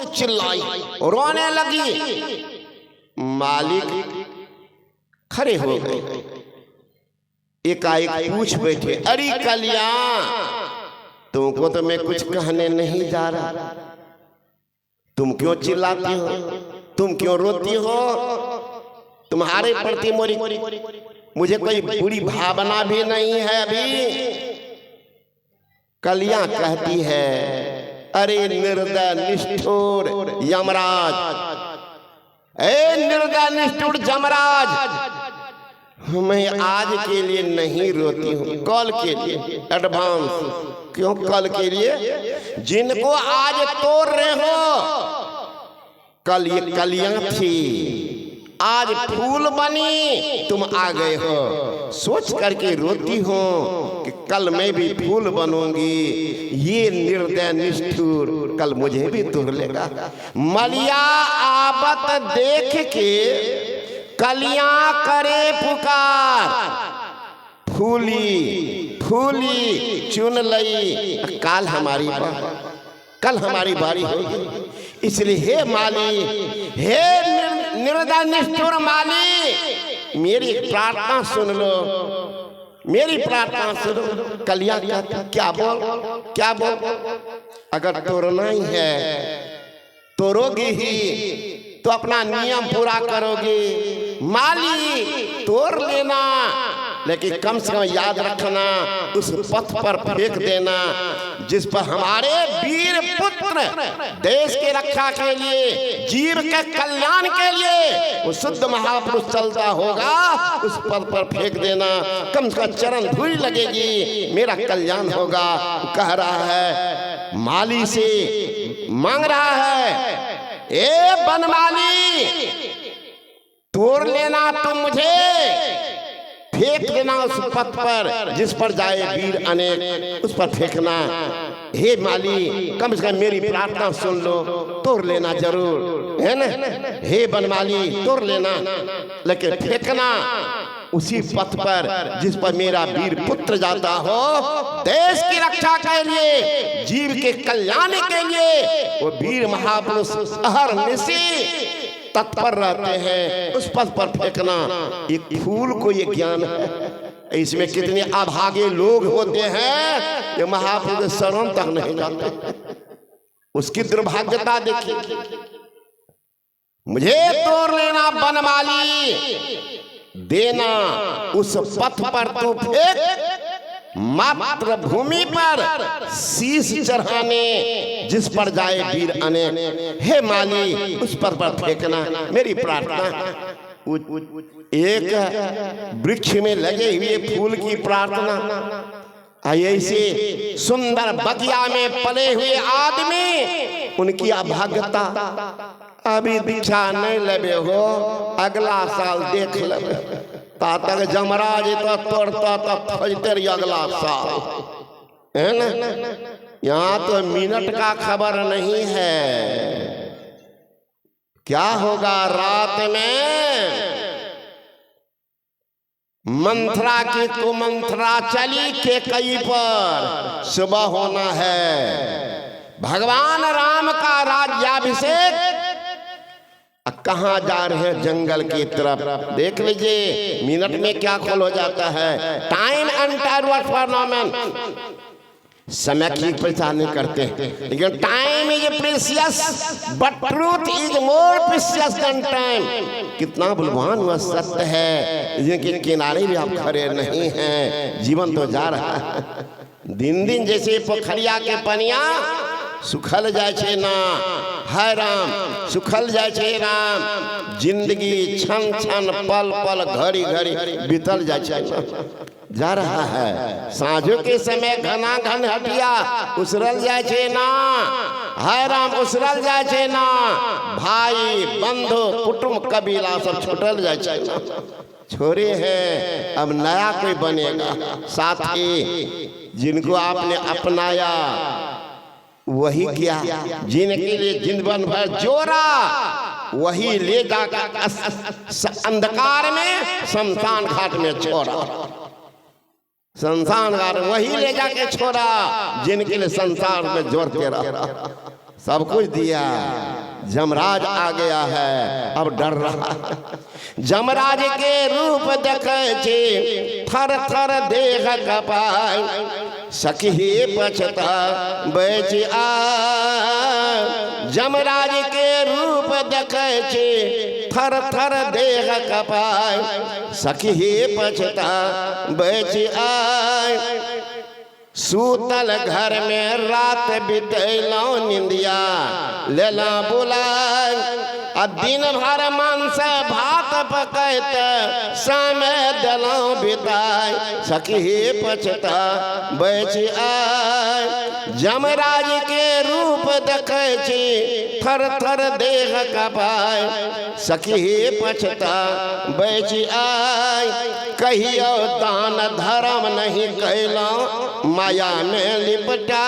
से चिल्लाई, रोने लगी। मालिक खड़े हो गए, एकाएक पूछ बैठे, अरे कल्याण, तुमको तो मैं कुछ कहने नहीं जा रहा, तुम क्यों चिल्लाती हो, तुम क्यों रोती हो? तुम्हारे प्रति मुझे कोई बुरी भावना भी नहीं है अभी। कल्याण कहती है, अरे निर्दय निष्ठुर यमराज, ए निर्दय निष्ठुर यमराज, मैं आज के लिए नहीं रोती हूँ, कल के लिए एडवांस। क्यों कल के लिए? जिनको आज तोड़ रहे हो, कल ये कलियां थी, आज फूल बनी, तुम आ गए हो। सोच करके रोती हो कि कल मैं भी फूल बनूंगी, ये निर्दय निष्ठुर कल मुझे भी तोड़ लेगा। मलिया आबत देख के कलियां करे पुकार, फूली फूली चुन लई, कल हमारी बारी होगी। इसलिए हे माली, हे निर्दय निष्ठुर माली, मेरी प्रार्थना सुन लो, मेरी प्रार्थना सुनो। कलियां क्या बोल, अगर तोड़ना ही है तोड़ोगी ही तो अपना नियम पूरा करोगी। माली तोड़ लेना, लेकिन कम से कम याद रखना, उस पथ पर फेंक देना जिस पर हमारे वीर पुत्र देश की रक्षा के लिए, जीव के कल्याण के लिए वो शुद्ध महापुरुष चलता होगा, उस पथ पर फेंक देना। कम से कम चरण धूल लगेगी, मेरा कल्याण होगा। कह रहा है, माली से मांग रहा है, ए बनमाली, तोड़ लेना तुम मुझे, फेंक देना उस पथ पर जिस पर जाए वीर अनेक, उस पर फेंकना। हे माली, कम से कम मेरी प्रार्थना सुन लो, तोड़ लेना जरूर, है ना? हे बनमाली, तोड़ लेना, लेकिन फेंकना उसी पथ पर जिस पर मेरा वीर पुत्र जाता हो, देश की रक्षा के लिए, जीव के कल्याण के लिए। वो वीर महापुरुष अहर्निशि तत्पर रहते हैं, उस पथ पर फेंकना। एक फूल को ये ज्ञान है। इसमें कितने अभागे लोग होते हैं ये महापुरुष शरण तक नहीं जाते। उसकी दुर्भाग्यता देखिए। मुझे तोड़ लेना बनमाली, देना उस पथ पर तू फेंक, मात्र भूमि पर शीश चढ़ाने जिस पर जाए वीर अनेक। हे माली, उस पर फेंकना, मेरी प्रार्थना। एक वृक्ष में लगे हुए फूल की प्रार्थना, ऐसे सुंदर बगिया में पले हुए आदमी, उनकी अभाग्यता। अभी दीक्षा नहीं लेबे हो, अगला साल देख लेबे, तक जमराज तो तोड़ता तो फजते रही अगला साल, है ना? यहाँ तो मिनट का खबर नहीं है, क्या होगा रात में। मंथरा की तो मंथरा चली के कई पर, सुबह होना है। भगवान राम का राज्याभिषेक, कहाँ जा रहे हैं? जंगल की तरफ। देख लीजिए मिनट में क्या खोल हो जाता है। टाइम एंटायर वर्ड फॉर्नोमेन, समय की पहचान नहीं करते, लेकिन time is precious but truth is more precious than time. कितना बलवान वह सत्य है, जिनके किनारे भी आप खड़े नहीं हैं। जीवन तो जा रहा है, दिन दिन जैसे पोखरिया के पनिया सुखल जाए छे ना, है राम, सुखल जाए छे राम। जिंदगी क्षण क्षण पल पल घड़ी घड़ी बीतल जाए छे ना, जा रहा है। साँझों के समय घना घन हटिया उसरल जाए छे ना, है राम, उसरल जाए छे ना। भाई बंधु कुटुंब कबीला सब छुटल जाए छे ना। छोरे हैं, अब नया कोई बनेगा साथी। जिनको आपने अपनाया वही किया, जिनके लिए जीवन भर जोरा वही ले जाकर अंधकार में शमशान घाट में छोड़ा। शमशान घाट वही ले जाके छोड़ा जिनके लिए संसार में जोड़ते रहा। सब कुछ दिया, जमराज आ गया है, अब डर रहा है। जमराज के रूप देखे छे, थर थर देह कपाय, सखी पछता बैच आ। जमराज के रूप देखे छे, थर थर देह कपाय, सखी पछता बैच आय। सूतल घर में रात बितैलौं निंदिया लेला बुलाय। आ दिन भर मन से भात पकैत समय देलौं बिताय, सखी पछता बैच आय। जमराज के रूप देखै छी, थर थर देह कपाय, सखी पछता बैच आय। कहियो दान धर्म नहीं कैलौं, माया में लिपटा।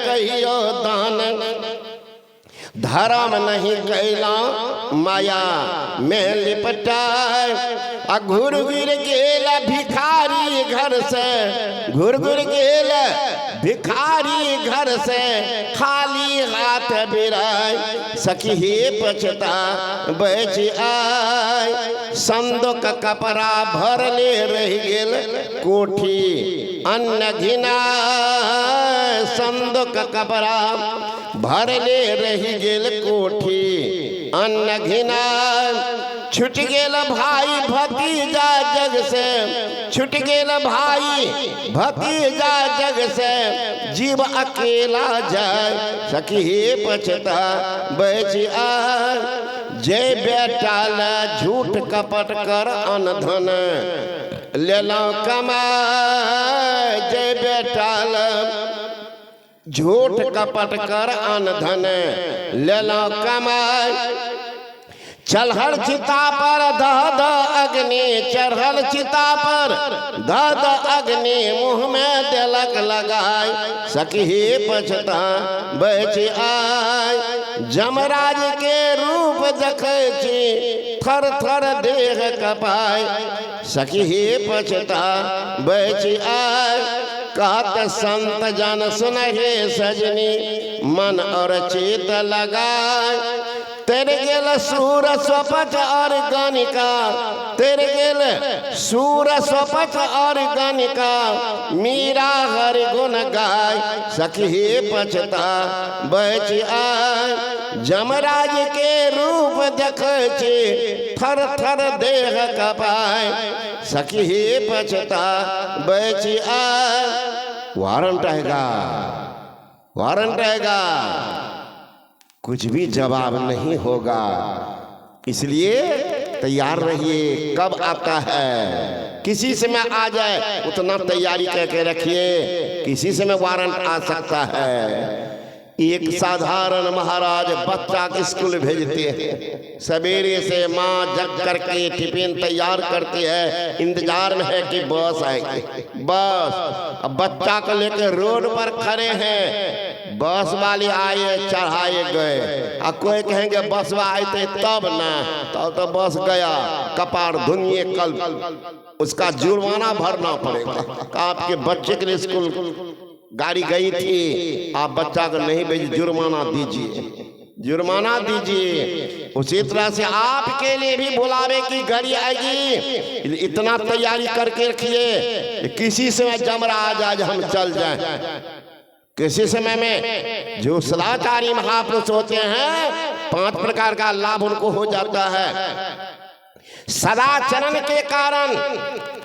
कहियो दान धर्म नहीं कैलौं, माया में लिपटा। आ घुर घुर गेल भिखारी घर से, घुर घुर गेल भिखारी घर से, खाली हाथ बिराय, सखी पछता बैच आय। संदूक कपड़ा भरले रह गेल कोठी अन्न घिना। संदूक कपड़ा भरले रह गेल कोठी अन्न घिना। छुट गेल भाई भतीजा जग से, छुट गेल भाई भतीजा जग से, जीव अकेला जाय, सखी पछता बैच आय। जय बेटा ल झूठ कपट कर अनधन लेलौं कमाय। जय बेटा ल झूठ कपट कर अनधन लेलौं कमाय। चढ़ल चिता पर दह दह अग्नि, चढ़ल चिता पर दह दह अग्नि, मुँह में देलक लगाय, सखी पछता बैच आय। जमराज के रूप देखै छी, थर थर देह कपाय, सखी पछता बैच आय। कहत संत जन सुनहे सजनी, मन और चित लगाय। तेरे गेल सूर स्वपच और गणिका, तेरे गेल सूर स्वपच और गणिका, मीरा हरि गुण गाय, सखी पछता बैच आय। जमराज के रूप देखै छी, थर थर देह कपाय, सखी पछता बैच आय। वारंट रहेगा, वारंट रहेगा, कुछ भी जवाब नहीं होगा, इसलिए तैयार रहिए। कब आता है, किसी समय आ जाए, उतना तैयारी करके रखिए, किसी समय वारंट आ सकता है। एक साधारण महाराज बच्चा के स्कूल भेजते हैं, सवेरे से माँ जग करके टिफिन तैयार करती है, इंतजार में है कि बस आएगी। बस अब बच्चा को लेकर रोड पर खड़े हैं, बस वाले आए चढ़ाए गए। अब कोई कहेंगे बस वाले आए तब ना, तब तो बस गया, कपार धुनिए, कल उसका जुर्माना भरना पड़ेगा। आपके बच्चे के लिए स्कूल गाड़ी गई थी, आप बच्चा को नहीं भेज, जुर्माना दीजिए, जुर्माना दीजिए। उसी तरह से आपके लिए भी बुलावे की गाड़ी आएगी, इतना तैयारी करके रखिए, किसी समय जमराज आज हम चल जाएं। किसी समय में जो सदाचारी महापुरुष होते हैं, 5 प्रकार का लाभ उनको हो जाता है। सदाचरण के कारण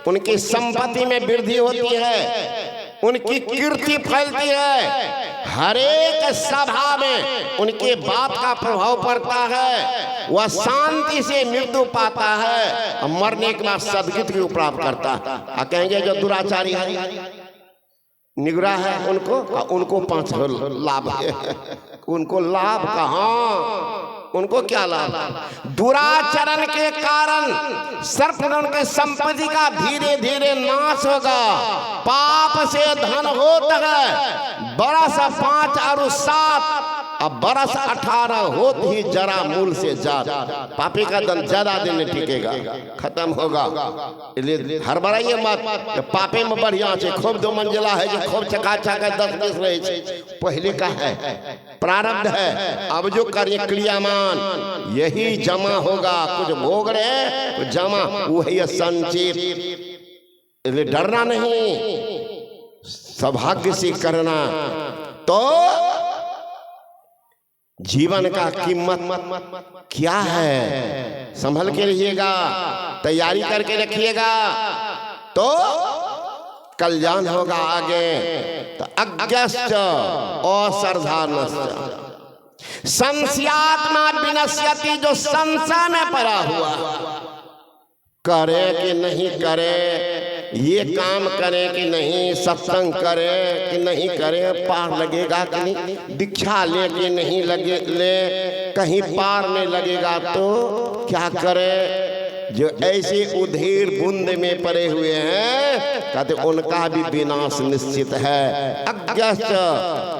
उनकी संपत्ति में वृद्धि होती है, उनकी कीर्ति फैलती है, हर एक सभा में उनके बात का प्रभाव पड़ता है, वह शांति से मृत्यु पाता है और मरने के बाद सदगति को प्राप्त करता है। कहेंगे जो दुराचारी है, निगरा है, उनको 5 लाभ है, उनको लाभ कहाँ, उनको क्या लाभ? दुराचरण के कारण सर्पदंड के संपत्ति का धीरे धीरे नाश होगा। पाप से धन होता है, बरस 5 और 7, अब बरस 18 होत ही जरा मूल से जात। पापी का धन ज्यादा दिन टिकेगा, खत्म होगा। इसलिए हर बार ये मत पापे में बढ़िया है, खूब 2 मंजिला है जो खूब चकाचक 10 रहे, पहले का है प्रारब्ध है। अब जो कार्य क्रियामान यही जमा होगा, कुछ भोग रहे तो जमा वही संचित। इसलिए डरना नहीं, सौभाग्य से करना। तो जीवन का कीमत क्या है, संभल के रहिएगा, तैयारी करके रखिएगा तो कल्याण होगा आगे। तो अज्ञश्च अश्रद्धानश्च संशयात्मा विनश्यति, जो संशय में पड़ा हुआ, करे कि नहीं करे, ये काम करे कि नहीं, सत्संग करे कि नहीं करे, पार लगेगा कि नहीं, दीक्षा ले कि नहीं लगे ले, कहीं पार नहीं लगेगा तो क्या करे। जो ऐसे उधेर बूंद में पड़े हुए हैं, कहते उनका भी विनाश निश्चित है। अज्ञश्च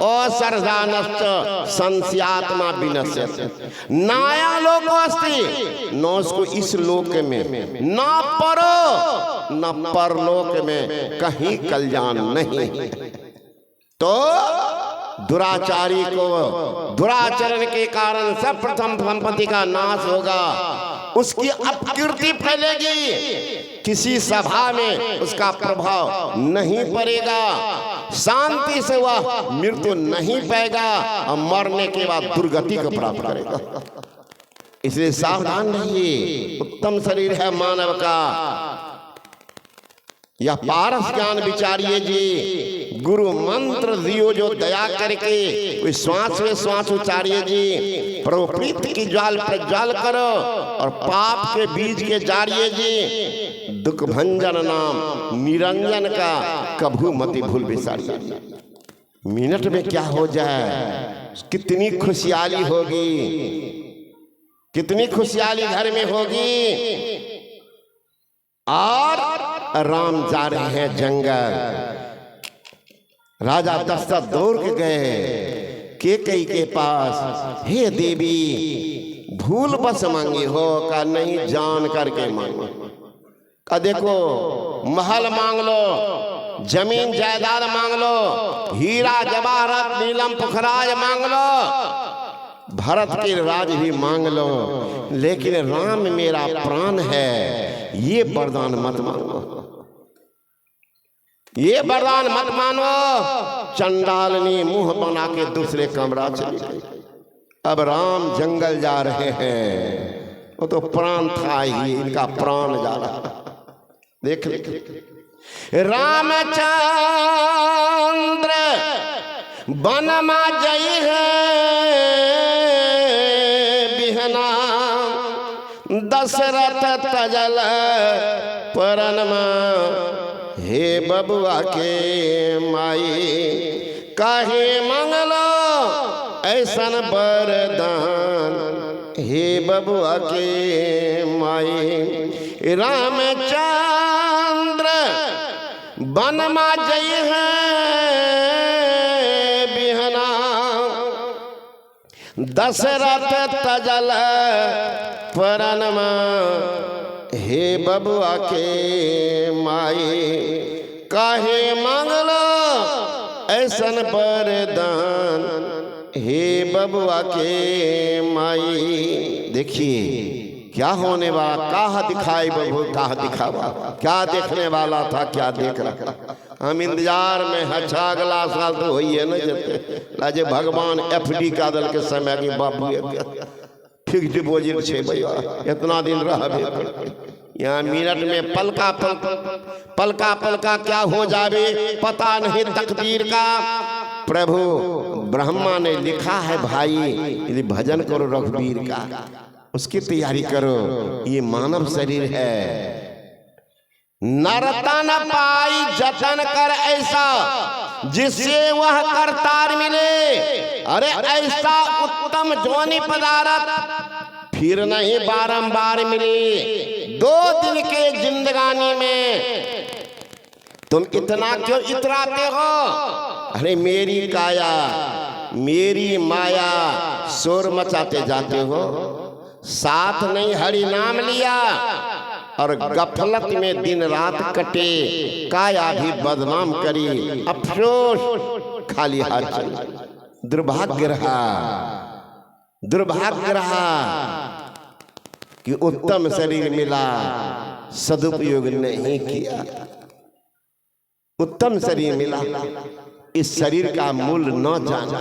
अश्रद्धानश्च संशयात्मा विनश्यति नाया लोकोस्ति, न उसको इस लोक में, न परो न परलोक में कहीं कल्याण नहीं। तो दुराचारी को दुराचरण के कारण सर्वप्रथम संपत्ति का नाश होगा, उसकी अपकीर्ति फैलेगी, किसी सभा में उसका प्रभाव नहीं पड़ेगा, शांति से वह मृत्यु नहीं पाएगा और मरने के बाद दुर्गति को प्राप्त करेगा। इसलिए सावधान रहिए। उत्तम शरीर है मानव का, यह पारस ज्ञान विचारिए जी, गुरु मंत्र दियो जो दया करके, श्वास में श्वास उचारिए जी, प्रभु प्रीति की ज्वाल प्रज्वाल करो और पाप के बीज के जारिए जी, दुख भंजन नाम निरंजन का कभू मति भूल बिसारिए। मिनट में क्या हो जाए, कितनी खुशहाली होगी, कितनी खुशहाली घर में होगी। और राम जा रहे हैं जंगल, राजा दशरथ दौड़ के गए कैकेयी के पास, हे देवी भूल बस मांगी हो का नहीं, जान करके मांगो का, देखो महल मांग लो, जमीन जायदाद मांग लो, हीरा जवाहरात नीलम पुखराज मांग लो, भरत के राज भी मांग लो, लेकिन राम मेरा प्राण है, ये वरदान मत मांगो, ये वरदान मत मानो। चंडालनी मुंह बना के दूसरे कमरा चली गई। अब राम जंगल जा रहे हैं, वो तो प्राण था ही, इनका प्राण जा रहा। देख रामचंद्र वनमा जई है बिहना, दशरथ तजल परनमा, हे बबुआ के माई काहे मंगलो ऐसन वरदान, हे बबुआ के माई। रामचंद्र वनमा जई है बिहना, दशरथ तजल परनमा, हे बबुआ के माई काहे मांगलो ऐसन वरदान, हे बबुआ के माई। देखिए क्या होने वाला, कहा दिखाई बबू, कहा दिखावा, क्या देखने वाला था, क्या देख रहा। हम इंतजार में अच्छा, अगला साल तो वही है न जते लाजे भगवान FD का दल के समय की बाबू फिक्स डिपोजिट छे भैया, इतना दिन रह यहाँ मिनट में पलका पलका क्या हो जावे पता नहीं तकदीर का। प्रभु ब्रह्मा ने लिखा है भाई, यदि भजन करो रघुवीर का, उसकी तैयारी करो। ये मानव शरीर है, नरतन पाई जतन कर ऐसा जिससे वह करतार मिले। अरे ऐसा उत्तम जोनि पदार्थ फिर नहीं बारंबार मिले। 2 दिन के जिंदगानी में तुम इतना क्यों इतराते हो? अरे मेरी काया मेरी माया शोर मचाते जाते हो, साथ नहीं हरि नाम लिया और गफलत में दिन रात कटे, काया भी बदनाम करी, अफसोस खाली हाथ चली। दुर्भाग्य रहा कि उत्तम शरीर मिला, सदुपयोग नहीं किया। उत्तम शरीर मिला, इस शरीर का मूल्य न जाना।